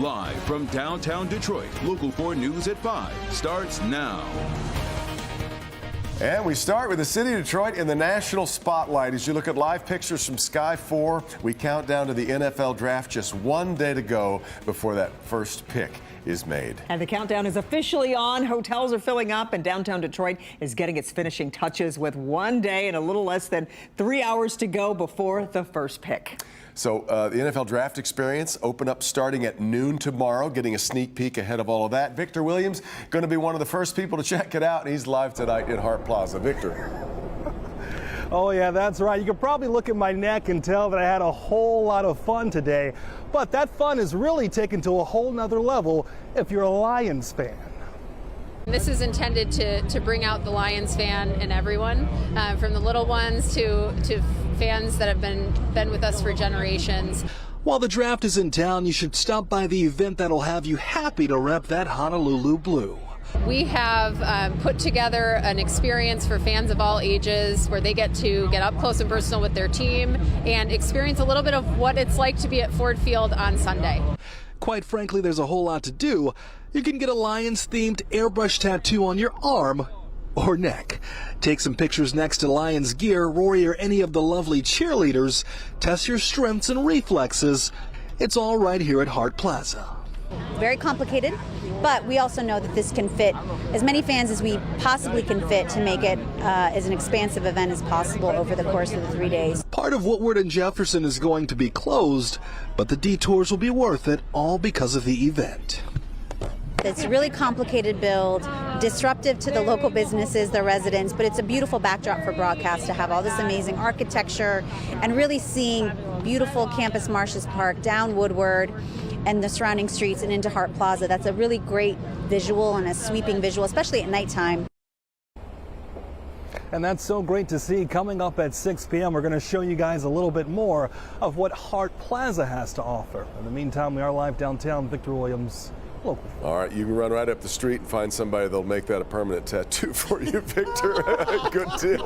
Live from downtown Detroit, Local 4 News at 5 starts now. And we start with the city of Detroit in the national spotlight. As you look at live pictures from Sky 4, we count down to the NFL draft. Just one day to go before that first pick is made. And the countdown is officially on. Hotels are filling up, and downtown Detroit is getting its finishing touches with one day and a little less than 3 hours to go before the first pick. So the NFL draft experience open up starting at noon tomorrow, getting a sneak peek ahead of all of that. Victor Williams going to be one of the first people to check it out, and he's live tonight in Hart Plaza. Victor. Oh yeah, that's right. You can probably look at my neck and tell that I had a whole lot of fun today. But that fun is really taken to a whole nother level if you're a Lions fan. This is intended to bring out the Lions fan in everyone, from the little ones to fans that have been with us for generations. While the draft is in town, you should stop by the event that'll have you happy to rep that Honolulu blue. We have put together an experience for fans of all ages where they get to get up close and personal with their team and experience a little bit of what it's like to be at Ford Field on Sunday. Quite frankly, there's a whole lot to do. You can get a Lions-themed airbrush tattoo on your arm or neck. Take some pictures next to Lions gear, Rory, or any of the lovely cheerleaders. Test your strengths and reflexes. It's all right here at Hart Plaza. Very complicated, but we also know that this can fit as many fans as we possibly can fit to make it as an expansive event as possible over the course of the 3 days. Part of Woodward and Jefferson is going to be closed, but the detours will be worth it, all because of the event. It's a really complicated build, disruptive to the local businesses, the residents, but it's a beautiful backdrop for broadcast to have all this amazing architecture and really seeing beautiful Campus Martius Park down Woodward and the surrounding streets and into Hart Plaza. That's a really great visual and a sweeping visual, especially at nighttime. And that's so great to see. Coming up at 6 p.m., we're going to show you guys a little bit more of what Hart Plaza has to offer. In the meantime, we are live downtown. Victor Williams, Local. All right, you can run right up the street and find somebody that'll make that a permanent tattoo for you, Victor. Good deal.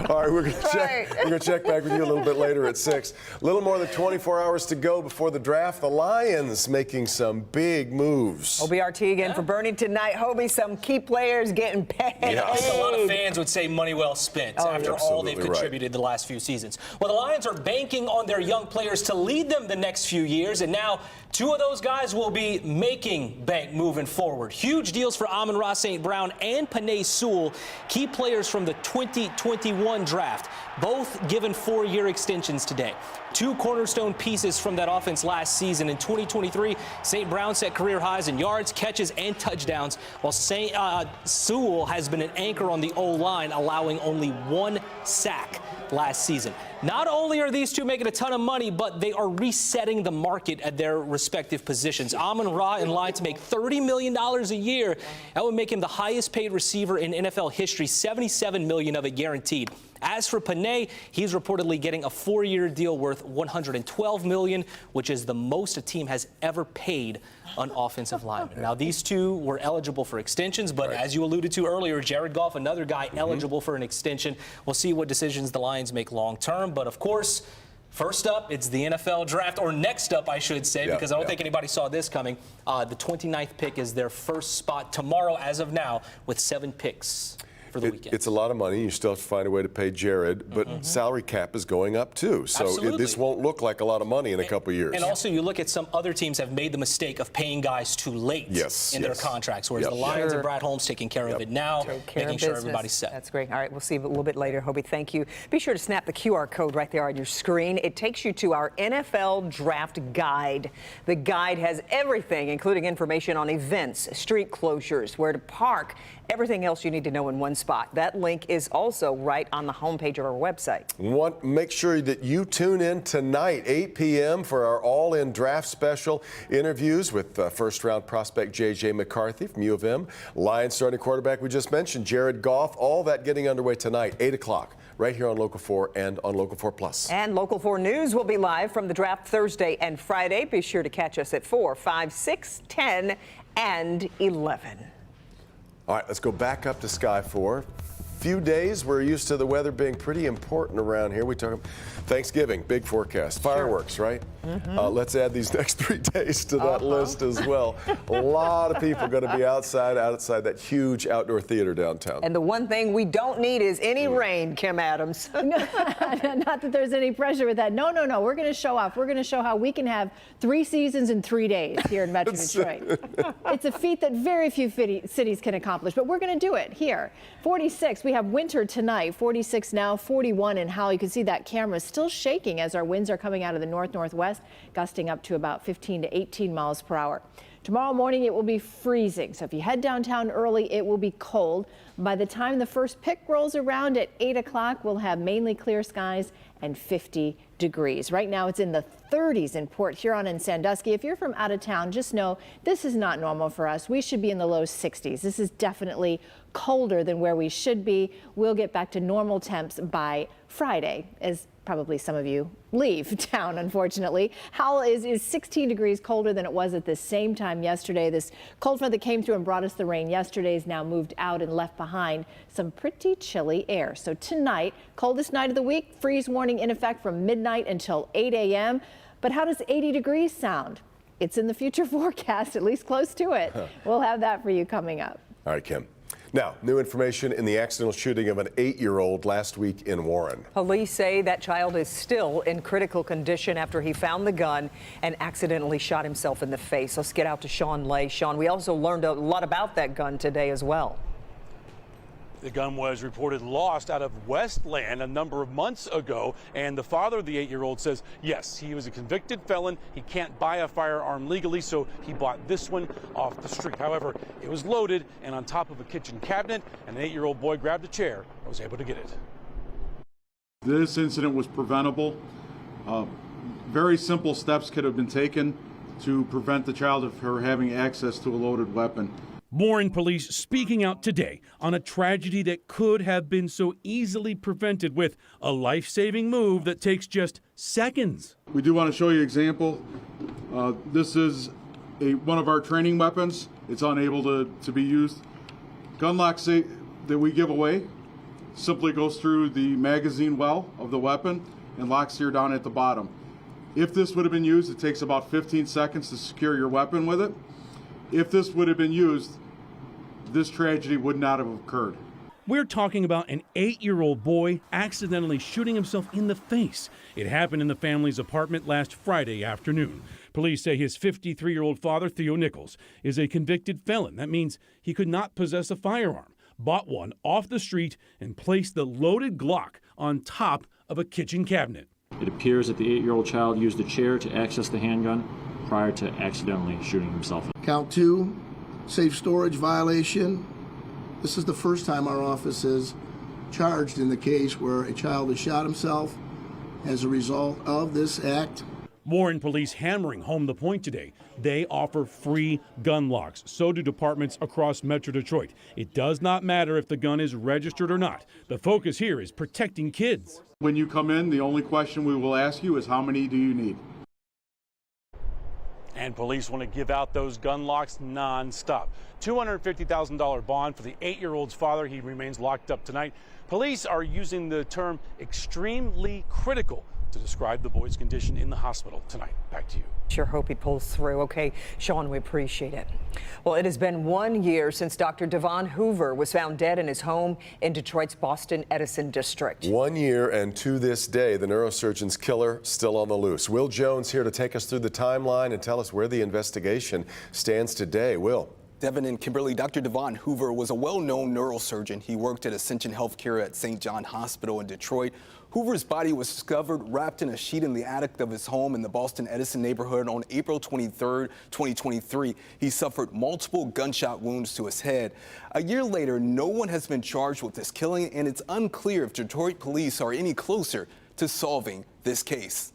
All right, we're gonna check back with you a little bit later at 6. A little more than 24 hours to go before the draft. The Lions making some big moves. OBRT again for Bernie tonight. Hobie, some key players getting paid. Yeah. I think a lot of fans would say money well spent after all they've contributed the last few seasons. Well, the Lions are banking on their young players to lead them the next few years, and now two of those guys will be making bank moving forward. Huge deals for Amon-Ra St. Brown and Penei Sewell, key players from the 2021 draft, both given 4-year extensions today. Two cornerstone pieces from that offense last season. In 2023, St. Brown set career highs in yards, catches, and touchdowns, while Sewell has been an anchor on the O-line, allowing only 1 sack last season. Not only are these two making a ton of money, but they are resetting the market at their respective positions. Amon-Ra in line to make $30 million a year. That would make him the highest paid receiver in NFL history, $77 million of it guaranteed. As for Penei, he's reportedly getting a 4-year deal worth $112 million, which is the most a team has ever paid an offensive lineman. Now, these two were eligible for extensions, but as you alluded to earlier, Jared Goff, another guy eligible for an extension. We'll see what decisions the Lions make long term. But, of course, first up, it's the NFL draft, or next up, I should say, because I don't think anybody saw this coming. The 29th pick is their first spot tomorrow, as of now, with 7 picks. For the weekend. It's a lot of money. You still have to find a way to pay Jared, but salary cap is going up too. So this won't look like a lot of money in a couple of years. And also, you look at some other teams have made the mistake of paying guys too late in their contracts, whereas the Lions and Brad Holmes taking care of it now, making sure everybody's set. That's great. All right, we'll see you a little bit later. Hobie, thank you. Be sure to snap the QR code right there on your screen. It takes you to our NFL Draft Guide. The guide has everything, including information on events, street closures, where to park, everything else you need to know in one spot. That link is also right on the homepage of our website. Make sure that you tune in tonight, 8 p.m. for our all-in draft special interviews with first-round prospect J.J. McCarthy from U of M, Lions starting quarterback we just mentioned, Jared Goff, all that getting underway tonight, 8 o'clock, right here on Local 4 and on Local 4 Plus. And Local 4 News will be live from the draft Thursday and Friday. Be sure to catch us at 4, 5, 6, 10, and 11. All right, let's go back up to Sky 4. few days. We're used to the weather being pretty important around here. We talk Thanksgiving, big forecast, fireworks, right? Let's add these next 3 days to that list as well. A lot of people going to be outside that huge outdoor theater downtown. And the one thing we don't need is any rain, Kim Adams. Not that there's any pressure with that. No. We're going to show off. We're going to show how we can have 3 seasons in 3 days here in Metro Detroit. It's a feat that very few cities can accomplish, but we're going to do it here. 46, we have winter tonight, 46 now, 41 in Howell. You can see that camera still shaking as our winds are coming out of the north-northwest, gusting up to about 15 to 18 miles per hour. Tomorrow morning, it will be freezing. So if you head downtown early, it will be cold. By the time the first pick rolls around at 8 o'clock, we'll have mainly clear skies and 50 degrees. Right now, it's in the 30s in Port Huron and Sandusky. If you're from out of town, just know this is not normal for us. We should be in the low 60s. This is definitely colder than where we should be. We'll get back to normal temps by Friday, as probably some of you leave town, unfortunately. Howell is 16 degrees colder than it was at the same time yesterday. This cold front that came through and brought us the rain yesterday is now moved out and left behind some pretty chilly air. So tonight, coldest night of the week, freeze warning in effect from midnight until 8 a.m. But how does 80 degrees sound? It's in the future forecast, at least close to it. We'll have that for you coming up. All right, Kim. Now, new information in the accidental shooting of an 8-year-old last week in Warren. Police say that child is still in critical condition after he found the gun and accidentally shot himself in the face. Let's get out to Sean Lay. Sean, we also learned a lot about that gun today as well. The gun was reported lost out of Westland a number of months ago, and the father of the 8-year-old says, yes, he was a convicted felon. He can't buy a firearm legally, so he bought this one off the street. However, it was loaded and on top of a kitchen cabinet, and an 8-year-old boy grabbed a chair and was able to get it. This incident was preventable. Very simple steps could have been taken to prevent the child from having access to a loaded weapon. Warren police speaking out today on a tragedy that could have been so easily prevented with a life-saving move that takes just seconds. We do want to show you an example. This is one of our training weapons. It's unable to be used. Gun lock that we give away simply goes through the magazine well of the weapon and locks here down at the bottom. If this would have been used, it takes about 15 seconds to secure your weapon with it. If this would have been used, this tragedy would not have occurred. We're talking about an 8-year-old boy accidentally shooting himself in the face. It happened in the family's apartment last Friday afternoon. Police say his 53-year-old father, Theo Nichols, is a convicted felon. That means he could not possess a firearm, bought one off the street, and placed the loaded Glock on top of a kitchen cabinet. It appears that the 8-year-old child used the chair to access the handgun prior to accidentally shooting himself. Count 2, safe storage violation. This is the first time our office is charged in the case where a child has shot himself as a result of this act. Warren police hammering home the point today. They offer free gun locks. So do departments across Metro Detroit. It does not matter if the gun is registered or not. The focus here is protecting kids. When you come in, the only question we will ask you is how many do you need? And police want to give out those gun locks nonstop. $250,000 bond for the 8-year-old's father. He remains locked up tonight. Police are using the term extremely critical to describe the boy's condition in the hospital tonight. Back to you. Sure hope he pulls through. Okay, Sean, we appreciate it. Well, it has been 1 year since Dr. Devon Hoover was found dead in his home in Detroit's Boston Edison district. 1 year, and to this day, the neurosurgeon's killer still on the loose. Will Jones here to take us through the timeline and tell us where the investigation stands today. Will. Devon and Kimberly, Dr. Devon Hoover was a well-known neurosurgeon. He worked at Ascension Healthcare at St. John Hospital in Detroit. Hoover's body was discovered wrapped in a sheet in the attic of his home in the Boston Edison neighborhood on April 23, 2023. He suffered multiple gunshot wounds to his head. A year later, no one has been charged with this killing, and it's unclear if Detroit police are any closer to solving this case.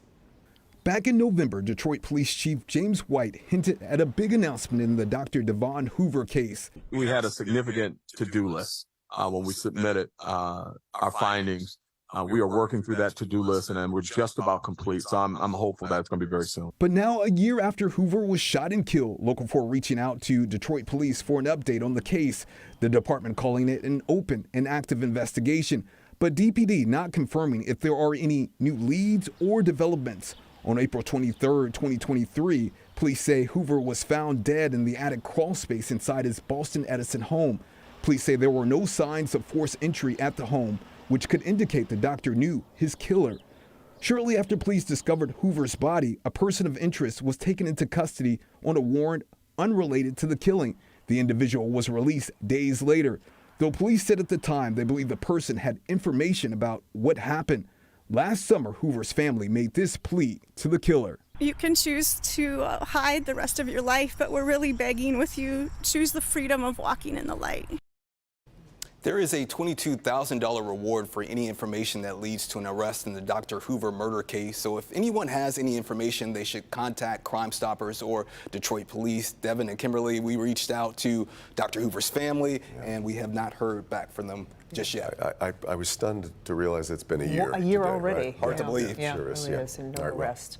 Back in November, Detroit Police Chief James White hinted at a big announcement in the Dr. Devon Hoover case. We had a significant to-do list when we submitted our findings We are working through that to-do list, and we're just about complete. So I'm hopeful that it's going to be very soon. But now, a year after Hoover was shot and killed, Local 4 reaching out to Detroit police for an update on the case. The department calling it an open and active investigation, but DPD not confirming if there are any new leads or developments. On April 23, 2023, police say Hoover was found dead in the attic crawl space inside his Boston Edison home. Police say there were no signs of forced entry at the home, which could indicate the doctor knew his killer. Shortly after police discovered Hoover's body, a person of interest was taken into custody on a warrant unrelated to the killing. The individual was released days later, though police said at the time they believe the person had information about what happened. Last summer, Hoover's family made this plea to the killer. You can choose to hide the rest of your life, but we're really begging with you, choose the freedom of walking in the light. There is a $22,000 reward for any information that leads to an arrest in the Dr. Hoover murder case. So if anyone has any information, they should contact Crime Stoppers or Detroit Police. Devon and Kimberly, we reached out to Dr. Hoover's family, and we have not heard back from them just yet. I was stunned to realize it's been a year. A year today, already. Right? Hard to believe. Yeah, Sure is, really is, and no arrest.